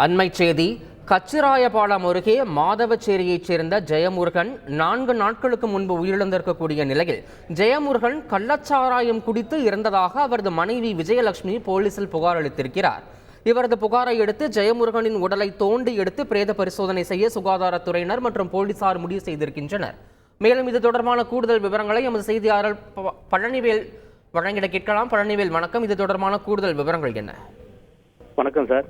அண்மைச் செய்தி. கச்சிராயபாலம் அருகே மாதவச்சேரியைச் சேர்ந்த ஜெயமுருகன் 4 நாட்களுக்கு முன்பு உயிரிழந்திருக்கக்கூடிய நிலையில் ஜெயமுருகன் கள்ளச்சாராயம் குடித்து இறந்ததாக அவரது மனைவி விஜயலட்சுமி போலீசில் புகார் அளித்திருக்கிறார். இவரது புகாரை அடுத்து ஜெயமுருகனின் உடலை தோண்டி எடுத்து பிரேத பரிசோதனை செய்ய சுகாதாரத்துறையினர் மற்றும் போலீசார் முடிவு செய்திருக்கின்றனர். மேலும் இது தொடர்பான கூடுதல் விவரங்களை எமது செய்தியாளர் பழனிவேல் வழங்கிட கேட்கலாம். பழனிவேல், வணக்கம். இது தொடர்பான கூடுதல் விவரங்கள் என்ன? வணக்கம் சார்.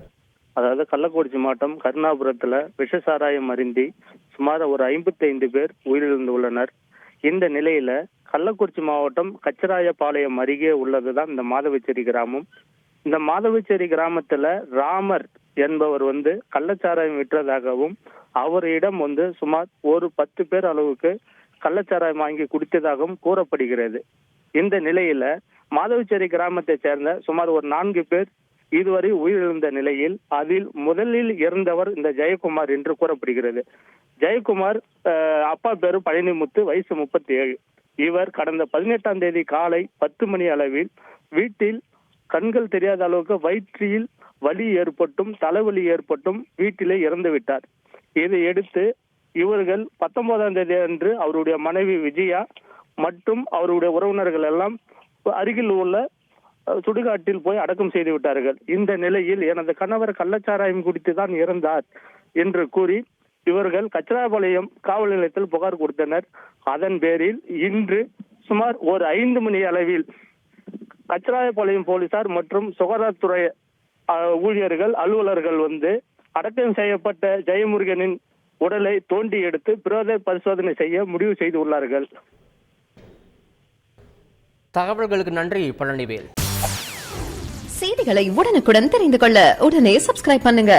அதாவது கள்ளக்குறிச்சி மாவட்டம் கருணாபுரத்துல விஷசாராயம் அருந்தி சுமார் ஒரு 55 பேர் உயிரிழந்துள்ளனர். இந்த நிலையில கள்ளக்குறிச்சி மாவட்டம் கச்சிராயபாளையம் அருகே உள்ளதுதான் இந்த மாதவச்சேரி கிராமம். இந்த மாதவச்சேரி கிராமத்துல ராமர் என்பவர் கள்ளச்சாராயம் விற்றதாகவும் அவரிடம் சுமார் ஒரு 10 பேர் அளவுக்கு கள்ளச்சாராயம் வாங்கி குடித்ததாகவும் கூறப்படுகிறது. இந்த நிலையில மாதவச்சேரி கிராமத்தை சேர்ந்த சுமார் ஒரு 4 பேர் இதுவரை உயிரிழந்த நிலையில் அதில் முதலில் இறந்தவர் இந்த ஜெயக்குமார் என்று கூறப்படுகிறது. ஜெயக்குமார் அப்பா பேரு பழனிமுத்து, வயசு 37. இவர் கடந்த 18ஆம் தேதி காலை 10 மணி அளவில் வீட்டில் கண்கள் தெரியாத அளவுக்கு வயிற்றில் வலி ஏற்பட்டும் தலைவலி ஏற்பட்டும் வீட்டிலே இறந்து விட்டார். இதை எடுத்து இவர்கள் 19ஆம் தேதி அன்று அவருடைய மனைவி விஜயா மற்றும் அவருடைய உறவினர்கள் எல்லாம் அருகில் உள்ள சுடுகாட்டில் போய் அடக்கம் செய்து விட்டார்கள். இந்த நிலையில் எனது கணவர் கள்ளச்சாராயம் குடித்துதான் இறந்தார் என்று கூறி இவர்கள் கச்சிராயபாளையம் காவல் நிலையத்தில் புகார் கொடுத்தனர். அதன் பேரில் இன்று சுமார் ஒரு 5 மணி அளவில் கச்சிராயபாளையம் போலீசார் மற்றும் சுகாதாரத்துறை ஊழியர்கள் அலுவலர்கள் அடக்கம் செய்யப்பட்ட ஜெயமுருகனின் உடலை தோண்டி எடுத்து பிரேத பரிசோதனை செய்ய முடிவு செய்துள்ளார்கள். தகவல்களுக்கு நன்றி பழனிவேல். செய்திகளை உடனுக்குடன் தெரிந்து கொள்ள உடனே சப்ஸ்கிரைப் பண்ணுங்க.